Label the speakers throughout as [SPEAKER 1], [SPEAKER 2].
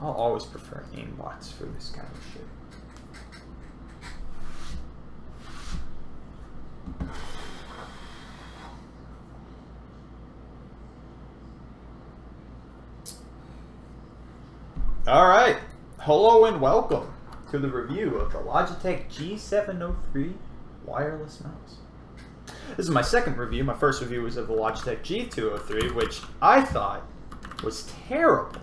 [SPEAKER 1] I'll always prefer aimbots for this kind of shit. Alright, hello and welcome to the review of the Logitech G703 wireless mouse. This is my second review. My first review was of the Logitech G203, which I thought was terrible.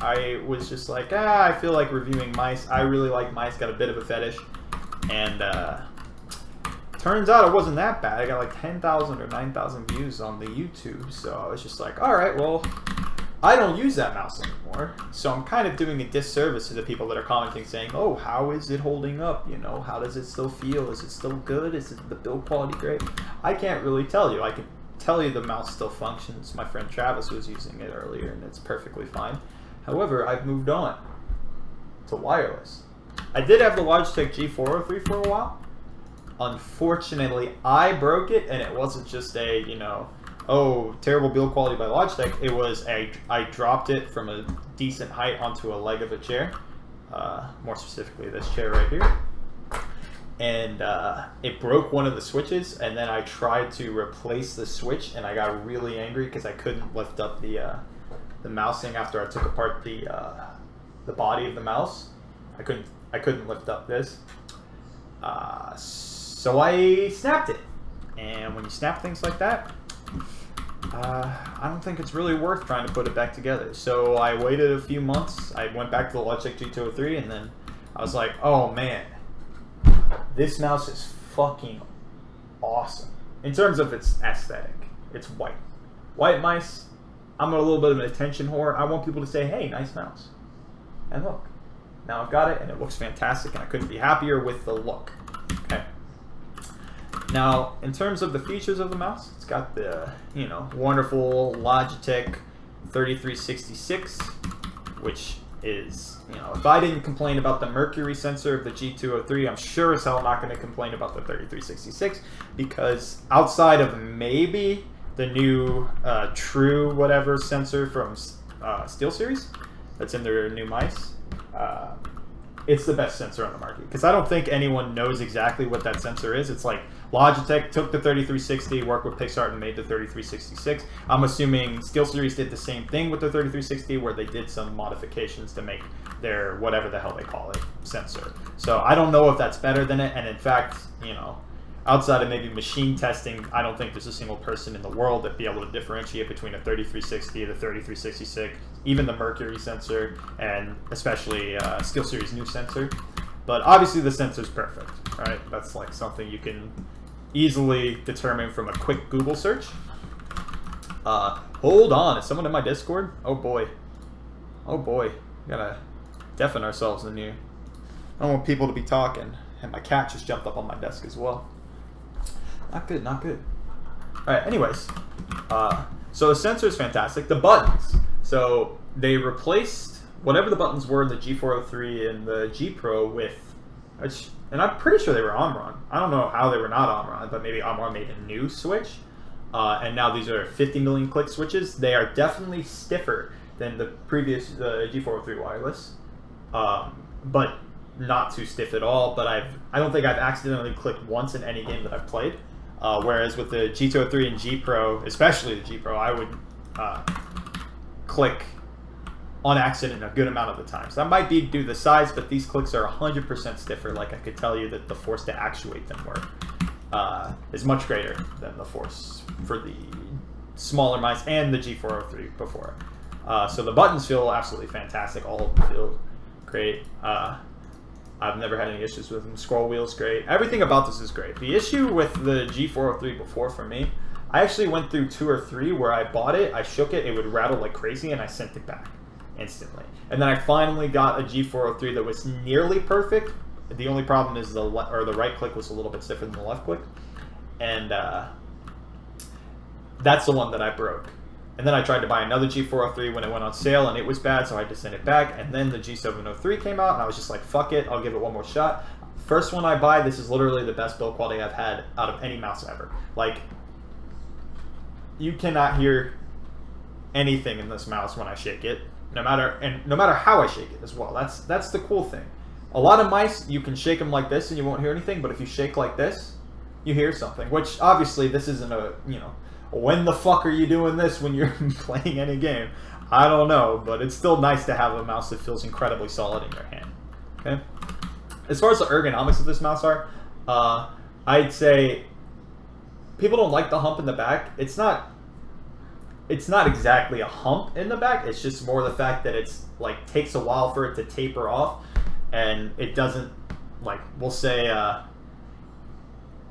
[SPEAKER 1] I was just like, I feel like reviewing mice. I really like mice, got a bit of a fetish. And turns out it wasn't that bad. I got like 10,000 or 9,000 views on the YouTube. So I was just like, alright, well, I don't use that mouse anymore, so I'm kind of doing a disservice to the people that are commenting saying, oh, how is it holding up? You know, how does it still feel? Is it still good? Is it the build quality great? I can't really tell you. I can tell you the mouse still functions. My friend Travis was using it earlier, and it's perfectly fine. However, I've moved on to wireless. I did have the Logitech G403 for a while. Unfortunately, I broke it, and it wasn't just a, you know, oh, terrible build quality by Logitech. It was I dropped it from a decent height onto a leg of a chair, more specifically this chair right here, and it broke one of the switches. And then I tried to replace the switch, and I got really angry because I couldn't lift up the mousing after I took apart the body of the mouse. I couldn't lift up this, so I snapped it. And when you snap things like that, I don't think it's really worth trying to put it back together. So I waited a few months. I went back to the Logitech G203, and then I was like, oh man, this mouse is fucking awesome. In terms of its aesthetic, it's white. White mice, I'm a little bit of an attention whore. I want people to say, hey, nice mouse. And look, now I've got it, and it looks fantastic, and I couldn't be happier with the look. Okay. Now, in terms of the features of the mouse, it's got the, you know, wonderful Logitech 3366, which is, you know, if I didn't complain about the mercury sensor of the G203, I'm sure as hell not going to complain about the 3366, because outside of maybe the new True whatever sensor from SteelSeries that's in their new mice, it's the best sensor on the market, because I don't think anyone knows exactly what that sensor is. It's like Logitech took the 3360, worked with PixArt, and made the 3366. I'm assuming SteelSeries did the same thing with the 3360, where they did some modifications to make their whatever the hell they call it sensor. So I don't know if that's better than it, and in fact, you know, outside of maybe machine testing, I don't think there's a single person in the world that'd be able to differentiate between a 3360, the 3366, even the mercury sensor, and especially SteelSeries' new sensor. But obviously the sensor's perfect, right? That's like something you can easily determine from a quick Google search. Hold on, is someone in my Discord? Oh boy. Oh boy. We gotta deafen ourselves in here. I don't want people to be talking. And my cat just jumped up on my desk as well. Not good, not good. Alright, anyways. So the sensor is fantastic. The buttons. So they replaced whatever the buttons were in the G403 and the G Pro with, and I'm pretty sure they were Omron. I don't know how they were not Omron, but maybe Omron made a new switch. And now these are 50 million click switches. They are definitely stiffer than the previous G403 wireless, but not too stiff at all. But I don't think I've accidentally clicked once in any game that I've played. Whereas with the G203 and G Pro, especially the G Pro, I would click on accident a good amount of the time. So that might be due to the size, but these clicks are 100% stiffer. Like, I could tell you that the force to actuate them is much greater than the force for the smaller mice and the G403 before. So the buttons feel absolutely fantastic. All of them feel great. I've never had any issues with them. Scroll wheel's great. Everything about this is great. The issue with the G403 before, for me, I actually went through 2 or 3 where I bought it, I shook it, it would rattle like crazy, and I sent it back instantly. And then I finally got a G403 that was nearly perfect. The only problem is the right click was a little bit stiffer than the left click, and that's the one that I broke. And then I tried to buy another G403 when it went on sale, and it was bad, so I had to send it back. And then the G703 came out, and I was just like, fuck it, I'll give it one more shot. First one I buy, this is literally the best build quality I've had out of any mouse ever. Like, you cannot hear anything in this mouse when I shake it. no matter how I shake it as well. That's the cool thing. A lot of mice, you can shake them like this and you won't hear anything, but if you shake like this, you hear something. Which obviously this isn't a, you know, when the fuck are you doing this when you're playing any game? I don't know, but it's still nice to have a mouse that feels incredibly solid in your hand. Okay. As far as the ergonomics of this mouse are, I'd say people don't like the hump in the back. It's not exactly a hump in the back. It's just more the fact that it's like takes a while for it to taper off, and it doesn't, like, we'll say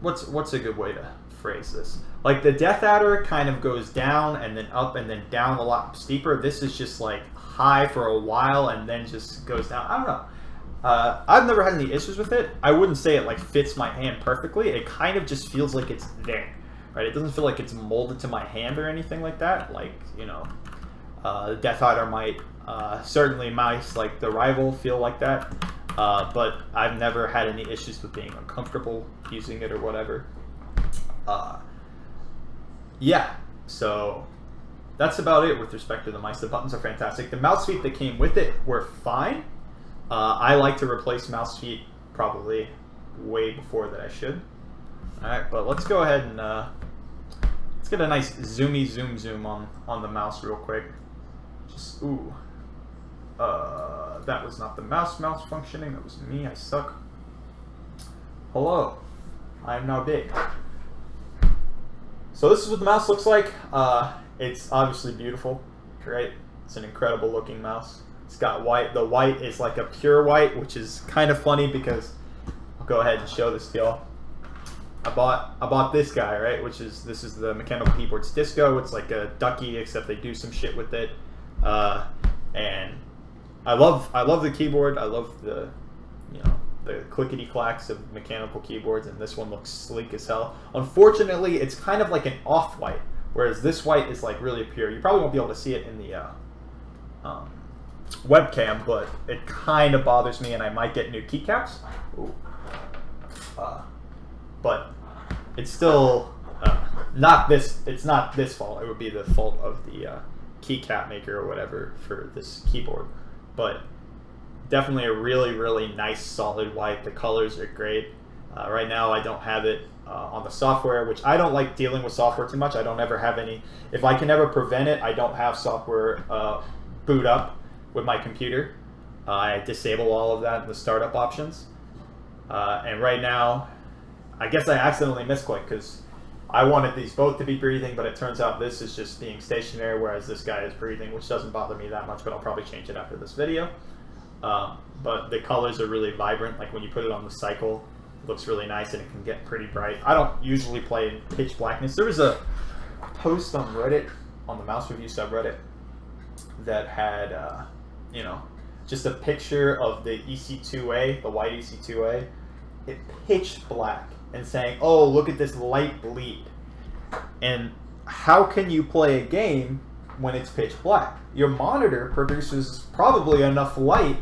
[SPEAKER 1] what's a good way to phrase this? Like the Death Adder kind of goes down and then up and then down a lot steeper. This is just like high for a while and then just goes down. I don't know. I've never had any issues with it. I wouldn't say it like fits my hand perfectly. It kind of just feels like it's there, right? It doesn't feel like it's molded to my hand or anything like that. Like, you know, the Death Adder might, certainly mice like the Rival feel like that. But I've never had any issues with being uncomfortable using it or whatever. Yeah, so that's about it with respect to the mice. The buttons are fantastic. The mouse feet that came with it were fine. I like to replace mouse feet probably way before that I should. Alright, but let's go ahead and let's get a nice zoomy zoom on the mouse real quick. Just, ooh. That was not the mouse functioning, that was me, I suck. Hello, I am now big. So this is what the mouse looks like. It's obviously beautiful, right? It's an incredible looking mouse. It's got white. The white is like a pure white, which is kind of funny because I'll go ahead and show this to y'all. I bought this guy, right? This is the Mechanical Keyboards Disco. It's like a ducky, except they do some shit with it. And I love the keyboard. I love the, you know, the clickety clacks of mechanical keyboards, and this one looks sleek as hell. Unfortunately, it's kind of like an off-white, whereas this white is like really pure. You probably won't be able to see it in the webcam, but it kind of bothers me, and I might get new keycaps. Ooh. But it's still not this. It's not this fault. It would be the fault of the keycap maker or whatever for this keyboard. But definitely a really, really nice solid white. The colors are great. Right now I don't have it on the software, which I don't like dealing with software too much. I don't ever have any. If I can ever prevent it, I don't have software boot up with my computer. I disable all of that in the startup options. And right now, I guess I accidentally misclicked because I wanted these both to be breathing, but it turns out this is just being stationary, whereas this guy is breathing, which doesn't bother me that much, but I'll probably change it after this video. But the colors are really vibrant. Like when you put it on the cycle, it looks really nice and it can get pretty bright. I don't usually play in pitch blackness. There was a post on Reddit, on the Mouse Review subreddit, that had, you know, just a picture of the EC2A, the white EC2A, it pitch black, and saying, oh, look at this light bleed. And how can you play a game when it's pitch black? Your monitor produces probably enough light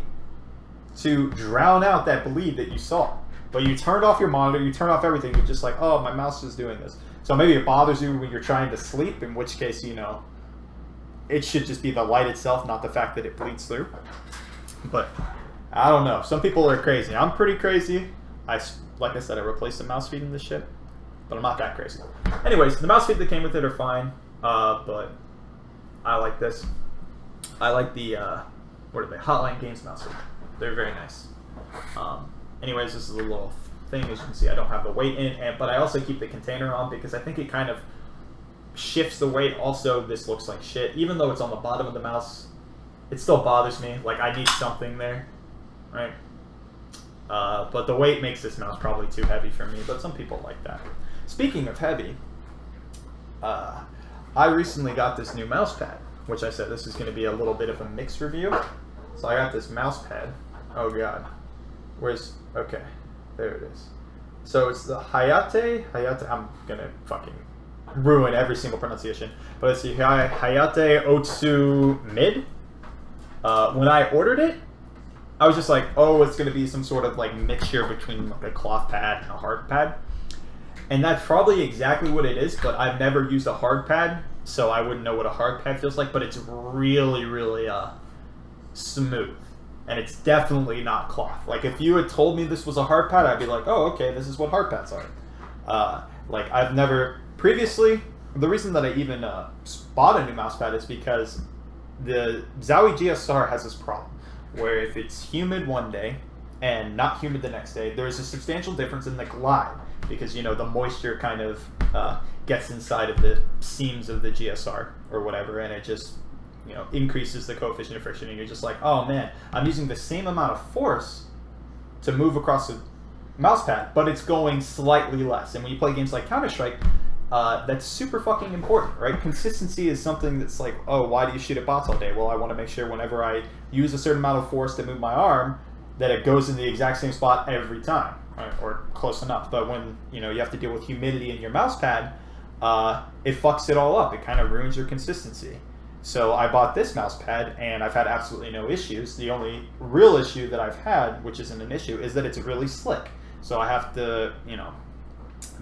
[SPEAKER 1] to drown out that bleed that you saw. But you turned off your monitor, you turned off everything, you're just like, oh, my mouse is doing this. So maybe it bothers you when you're trying to sleep, in which case, you know, it should just be the light itself, not the fact that it bleeds through. But I don't know. Some people are crazy. I'm pretty crazy. Like I said, I replaced the mouse feet in this shit, but I'm not that crazy. Anyways, the mouse feet that came with it are fine, but I like this. I like the, what are they? Hotline Games mouse feet. They're very nice. Anyways, this is a little thing. As you can see, I don't have the weight in, but I also keep the container on because I think it kind of shifts the weight. Also, this looks like shit. Even though it's on the bottom of the mouse, it still bothers me. Like, I need something there, right? But the weight makes this mouse probably too heavy for me, but some people like that. Speaking of heavy, I recently got this new mouse pad, which I said this is going to be a little bit of a mixed review. So I got this mouse pad. Oh god. Where's, okay, there it is. So it's the Hayate, I'm going to fucking ruin every single pronunciation, but it's the Hayate Otsu M. When I ordered it, I was just like, oh, it's going to be some sort of like mixture between like a cloth pad and a hard pad. And that's probably exactly what it is, but I've never used a hard pad, so I wouldn't know what a hard pad feels like, but it's really, really smooth. And it's definitely not cloth. Like, if you had told me this was a hard pad, I'd be like, oh, okay, this is what hard pads are. Like, I've never... Previously, the reason that I even bought a new mouse pad is because the Zowie GSR has this problem, where if it's humid one day and not humid the next day, there's a substantial difference in the glide, because, you know, the moisture kind of gets inside of the seams of the GSR or whatever, and it just... you know, increases the coefficient of friction, and you're just like, oh man, I'm using the same amount of force to move across the mouse pad, but it's going slightly less. And when you play games like Counter-Strike, that's super fucking important, right? Consistency is something that's like, oh, why do you shoot at bots all day? Well, I want to make sure whenever I use a certain amount of force to move my arm, that it goes in the exact same spot every time, right? Or close enough. But when, you know, you have to deal with humidity in your mouse pad, it fucks it all up. It kind of ruins your consistency. So I bought this mouse pad, and I've had absolutely no issues. The only real issue that I've had, which isn't an issue, is that it's really slick. So I have to, you know,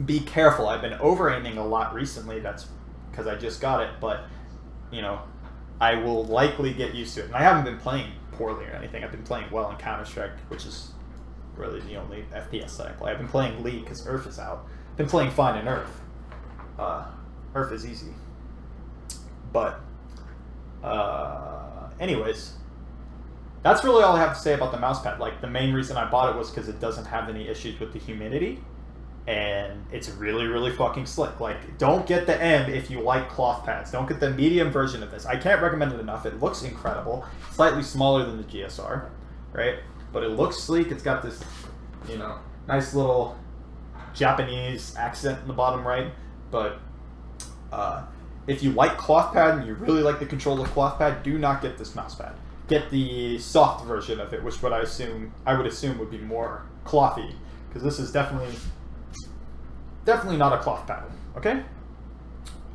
[SPEAKER 1] be careful. I've been over-aiming a lot recently. That's because I just got it. But, you know, I will likely get used to it. And I haven't been playing poorly or anything. I've been playing well in Counter-Strike, which is really the only FPS that I play. I've been playing League because Earth is out. I've been playing fine in Earth. Earth is easy. But... anyways, that's really all I have to say about the mouse pad. Like, the main reason I bought it was because it doesn't have any issues with the humidity, and it's really, really fucking slick. Like, don't get the M if you like cloth pads. Don't get the medium version of this. I can't recommend it enough. It looks incredible. Slightly smaller than the GSR, right? But it looks sleek. It's got this, you know, nice little Japanese accent in the bottom right. But, if you like cloth pad and you really like the control of cloth pad, do not get this mouse pad. Get the soft version of it, which I would assume would be more clothy, because this is definitely not a cloth pad. Okay.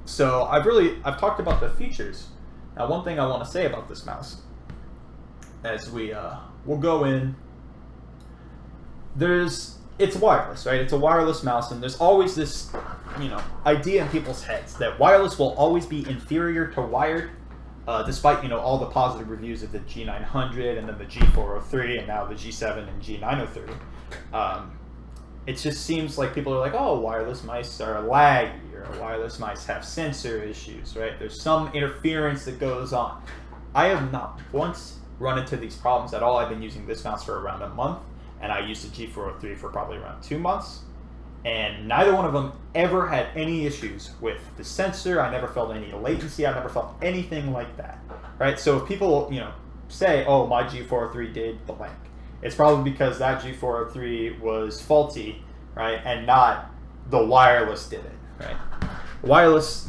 [SPEAKER 1] So I've talked about the features. Now, one thing I want to say about this mouse, as we'll go in. It's wireless, right? It's a wireless mouse, and there's always this, you know, idea in people's heads that wireless will always be inferior to wired, despite, you know, all the positive reviews of the G900 and then the G403 and now the G7 and G903. It just seems like people are like, oh, wireless mice are laggy, or wireless mice have sensor issues, right? There's some interference that goes on. I have not once run into these problems at all. I've been using this mouse for around a month. And I used the G403 for probably around 2 months, and neither one of them ever had any issues with the sensor. I never felt any latency. I never felt anything like that, right? So if people, you know, say, oh, my G403 did blank, it's probably because that G403 was faulty, right, and not the wireless did it, right? Wireless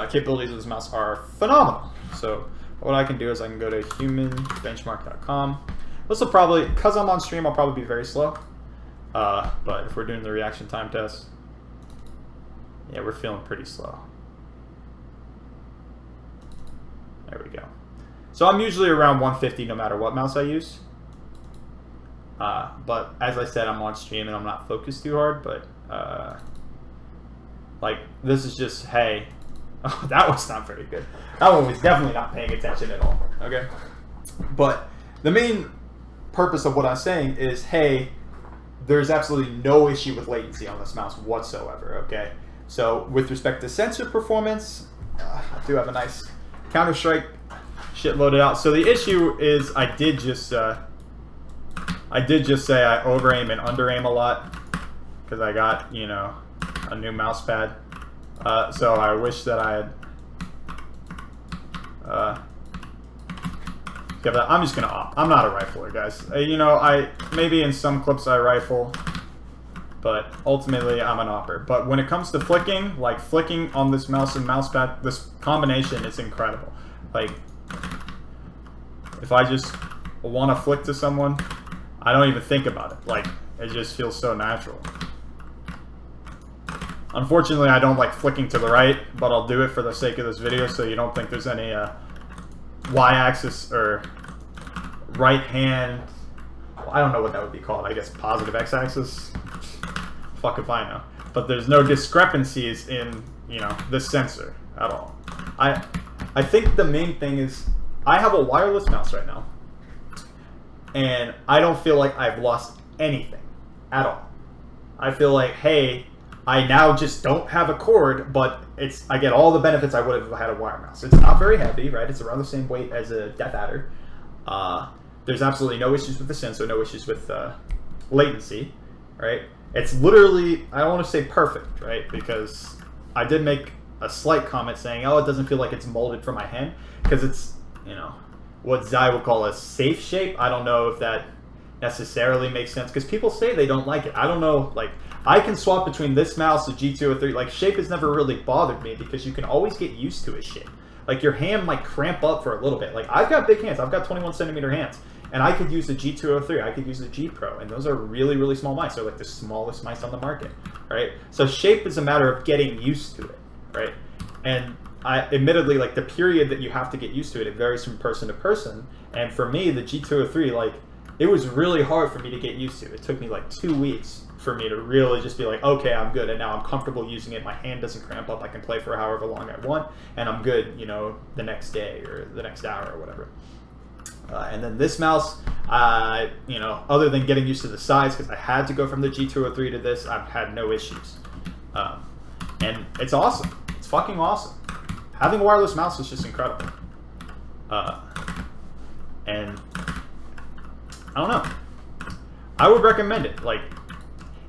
[SPEAKER 1] capabilities of this mouse are phenomenal. So what I can do is I can go to humanbenchmark.com. This will probably, because I'm on stream, I'll probably be very slow. But if we're doing the reaction time test, yeah, we're feeling pretty slow. There we go. So I'm usually around 150 no matter what mouse I use. But as I said, I'm on stream and I'm not focused too hard. But like, this is just, hey, oh, that was not very good. That one was definitely not paying attention at all. Okay, but the main purpose of what I'm saying is, hey, there's absolutely no issue with latency on this mouse whatsoever, okay? So with respect to sensor performance, I do have a nice Counter-Strike shit loaded out. So the issue is I did just say I over-aim and under-aim a lot because I got, you know, a new mouse pad. So I wish that I had I'm just gonna opt. I'm not a rifler, guys. You know, maybe in some clips I rifle, but ultimately I'm an opper. But when it comes to flicking, like flicking on this mouse and mouse pad, this combination is incredible. Like, if I just want to flick to someone, I don't even think about it. Like, it just feels so natural. Unfortunately, I don't like flicking to the right, but I'll do it for the sake of this video so you don't think there's any y-axis or right hand, well, I don't know what that would be called. I guess positive x-axis. Fuck if I know. But there's no discrepancies in, you know, this sensor at all. I think the main thing is I have a wireless mouse right now, and I don't feel like I've lost anything at all. I feel like, hey, I now just don't have a cord, but I get all the benefits I would have if I had a wire mouse. It's not very heavy, right? It's around the same weight as a Death Adder. There's absolutely no issues with the sensor, no issues with latency, right? It's literally, I don't want to say perfect, right? Because I did make a slight comment saying, oh, it doesn't feel like it's molded for my hand, because it's, what Zai would call a safe shape. I don't know if that necessarily makes sense, because people say they don't like it. I don't know, like, I can swap between this mouse, the G203, like, shape has never really bothered me, because you can always get used to a shape. Like, your hand might cramp up for a little bit. Like, I've got big hands, I've got 21 centimeter hands, and I could use the G203, I could use the G Pro, and those are really, really small mice. They're like the smallest mice on the market, right? So shape is a matter of getting used to it, right? And admittedly, like, the period that you have to get used to it, it varies from person to person. And for me, the G203, like, it was really hard for me to get used to. It took me like 2 weeks for me to really just be like, okay, I'm good, and now I'm comfortable using it. My hand doesn't cramp up. I can play for however long I want, and I'm good, the next day or the next hour or whatever. And then this mouse, other than getting used to the size, because I had to go from the G203 to this, I've had no issues. And it's awesome. It's fucking awesome. Having a wireless mouse is just incredible. And I don't know. I would recommend it. Like,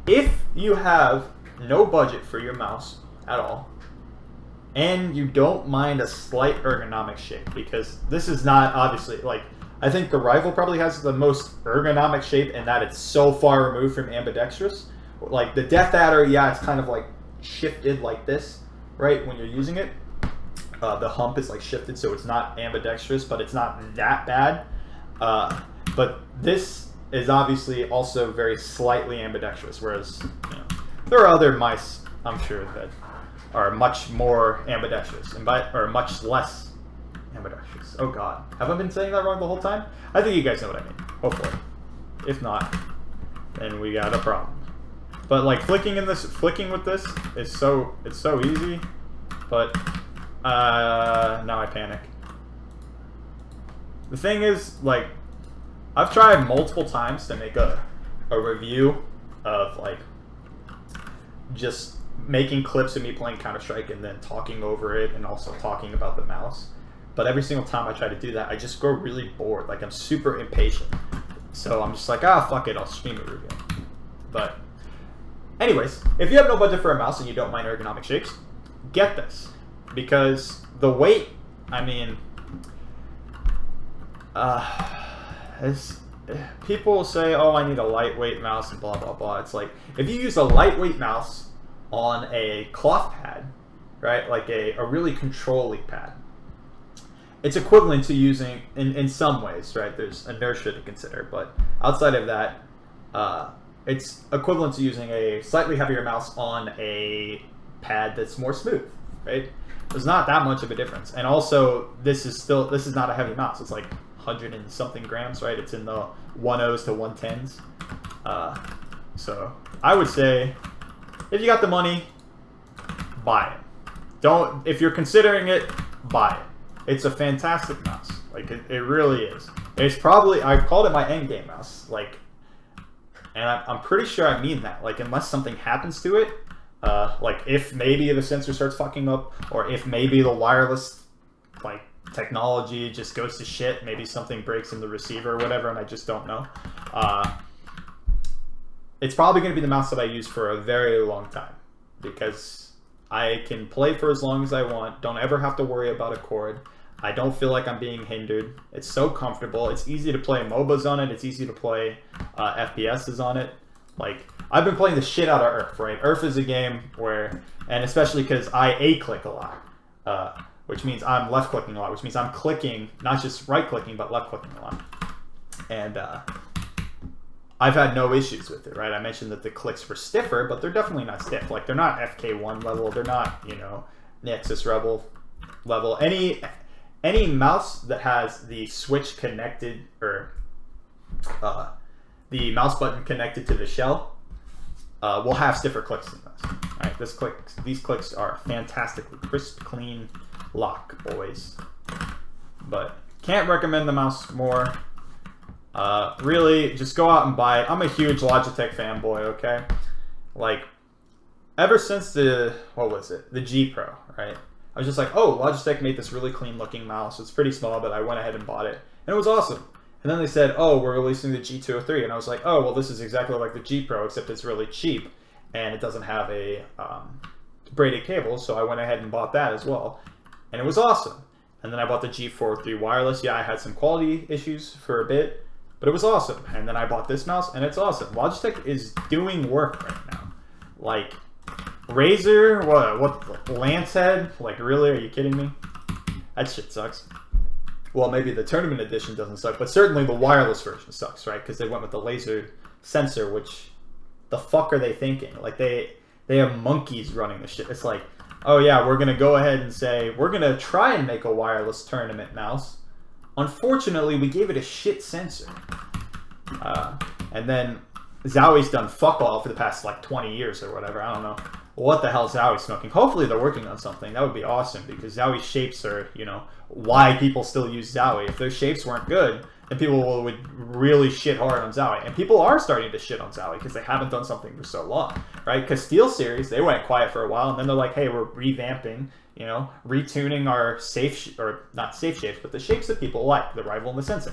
[SPEAKER 1] if you have no budget for your mouse at all, and you don't mind a slight ergonomic shape, because this is not, obviously, like, I think the Rival probably has the most ergonomic shape in that it's so far removed from ambidextrous. Like, the Death Adder, yeah, it's kind of like shifted like this, right, when you're using it. The hump is like shifted, so it's not ambidextrous, but it's not that bad. But this is obviously also very slightly ambidextrous, whereas there are other mice, I'm sure, that are much more ambidextrous or much less ambidextrous. Oh god, have I been saying that wrong the whole time? I think you guys know what I mean, hopefully. If not, then we got a problem. But like flicking with this is so easy, but now I panic. The thing is, like, I've tried multiple times to make a review of, like, just making clips of me playing Counter-Strike and then talking over it and also talking about the mouse. But every single time I try to do that, I just grow really bored. Like, I'm super impatient. So I'm just like, fuck it, I'll stream a review. But anyways, if you have no budget for a mouse and you don't mind ergonomic shapes, get this. Because the weight, I mean, people say, oh, I need a lightweight mouse and blah, blah, blah. It's like, if you use a lightweight mouse on a cloth pad, right, like a really control-y pad, it's equivalent to using, in some ways, right, there's inertia to consider, but outside of that, it's equivalent to using a slightly heavier mouse on a pad that's more smooth, right? There's not that much of a difference. And also, this is not a heavy mouse. It's like 100 and something grams, right? It's in the 10s to 110s. So I would say, if you got the money, buy it. If you're considering it, buy it. It's a fantastic mouse. Like, it really is. It's probably, I've called it my endgame mouse. Like, and I'm pretty sure I mean that. Like, unless something happens to it, like if maybe the sensor starts fucking up, or if maybe the wireless, like, technology just goes to shit, maybe something breaks in the receiver or whatever, and I just don't know. It's probably going to be the mouse that I use for a very long time, because I can play for as long as I want, don't ever have to worry about a cord. I don't feel like I'm being hindered. It's so comfortable. It's easy to play MOBAs on it. It's easy to play FPSs on it. Like, I've been playing the shit out of Earth, right? Earth is a game where, and especially because I A-click a lot, which means I'm left-clicking a lot, which means I'm clicking, not just right-clicking, but left-clicking a lot. And I've had no issues with it, right? I mentioned that the clicks were stiffer, but they're definitely not stiff. Like, they're not FK1 level. They're not, Nexus Rebel level. Any mouse that has the switch connected, or the mouse button connected to the shell, will have stiffer clicks than this. All right, these clicks are fantastically crisp, clean lock, boys. But can't recommend the mouse more. Really, just go out and buy it. I'm a huge Logitech fanboy, okay? Like, ever since the G Pro, right? I was just like, oh, Logitech made this really clean looking mouse. It's pretty small, but I went ahead and bought it. And it was awesome. And then they said, oh, we're releasing the G203. And I was like, oh, well, this is exactly like the G Pro, except it's really cheap. And it doesn't have a braided cable. So I went ahead and bought that as well. And it was awesome. And then I bought the G403 wireless. Yeah, I had some quality issues for a bit, but it was awesome. And then I bought this mouse, and it's awesome. Logitech is doing work right now. Like, Razer, what, Lance Head? Like, really? Are you kidding me? That shit sucks. Well, maybe the tournament edition doesn't suck, but certainly the wireless version sucks, right? Because they went with the laser sensor, which, the fuck are they thinking? Like, they have monkeys running the shit. It's like, oh yeah, we're going to go ahead and say, we're going to try and make a wireless tournament mouse. Unfortunately, we gave it a shit sensor. And then Zowie's done fuck all for the past like 20 years or whatever. I don't know what the hell Zowie's smoking. Hopefully they're working on something. That would be awesome, because Zowie's shapes are, you know, why people still use Zowie. If their shapes weren't good, then people would really shit hard on Zowie. And people are starting to shit on Zowie because they haven't done something for so long, right? Because SteelSeries, they went quiet for a while, and then they're like, hey, we're revamping, you know, retuning our not safe shapes, but the shapes that people like, the Rival and the Sensei,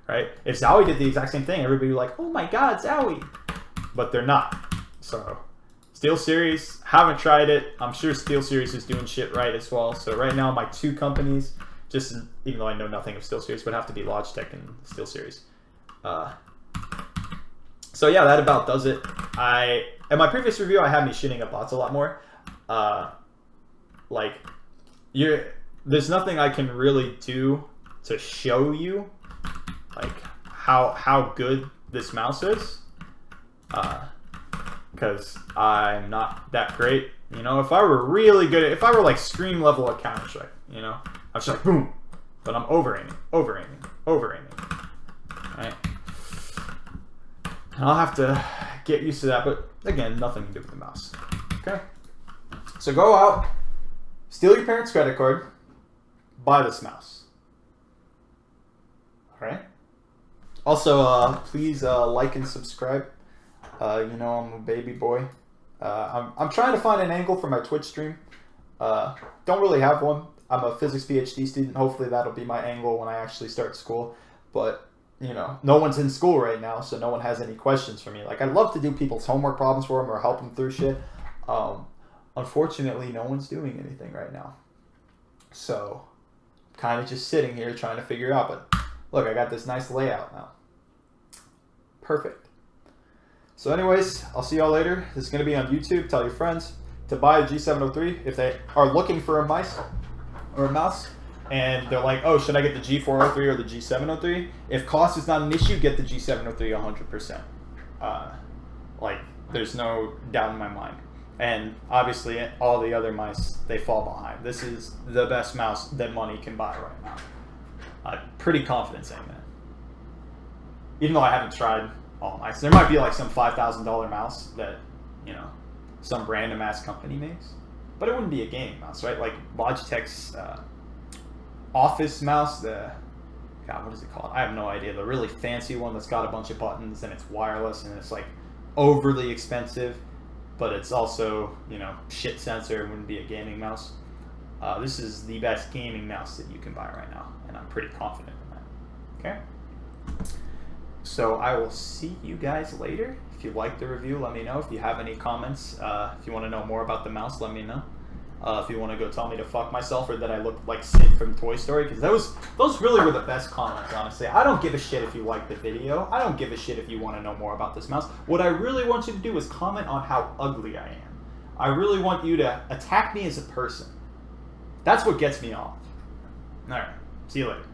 [SPEAKER 1] right? If Zowie did the exact same thing, everybody would be like, oh my god, Zowie. But they're not. So, SteelSeries, haven't tried it. I'm sure SteelSeries is doing shit right as well. So right now, my two companies, just even though I know nothing of SteelSeries, would have to be Logitech and SteelSeries. So yeah, that about does it. In my previous review, I had me shitting up bots a lot more. There's nothing I can really do to show you, like, how good this mouse is. Because I'm not that great. You know, if I were really good if I were like Scream level at Counter-Strike, you know, I was like, boom. But I'm over-aiming. Right? I'll have to get used to that, but again, nothing to do with the mouse. Okay? So go out, steal your parents' credit card, buy this mouse. Alright? Also, please like and subscribe. You know, I'm a baby boy. I'm trying to find an angle for my Twitch stream. Don't really have one. I'm a physics PhD student. Hopefully that'll be my angle when I actually start school. But, you know, no one's in school right now, so no one has any questions for me. Like, I'd love to do people's homework problems for them or help them through shit. Unfortunately, no one's doing anything right now. So, kind of just sitting here trying to figure it out. But, look, I got this nice layout now. Perfect. So anyways, I'll see y'all later. This is going to be on YouTube. Tell your friends to buy a G703 if they are looking for a mouse and they're like, oh, should I get the G403 or the G703? If cost is not an issue, get the G703 100%. Like, there's no doubt in my mind. And obviously, all the other mice, they fall behind. This is the best mouse that money can buy right now. I'm pretty confident saying that. Even though I haven't tried all mice. There might be like some $5,000 mouse that, you know, some random ass company makes. But it wouldn't be a gaming mouse, right? Like Logitech's Office mouse, God, what is it called? I have no idea. The really fancy one that's got a bunch of buttons and it's wireless and it's like overly expensive, but it's also, you know, shit sensor. It wouldn't be a gaming mouse. This is the best gaming mouse that you can buy right now, and I'm pretty confident in that. Okay? So I will see you guys later. If you liked the review, let me know. If you have any comments, if you want to know more about the mouse, let me know. If you want to go tell me to fuck myself or that I look like Sid from Toy Story, because those really were the best comments, honestly. I don't give a shit if you like the video. I don't give a shit if you want to know more about this mouse. What I really want you to do is comment on how ugly I am. I really want you to attack me as a person. That's what gets me off. Alright, see you later.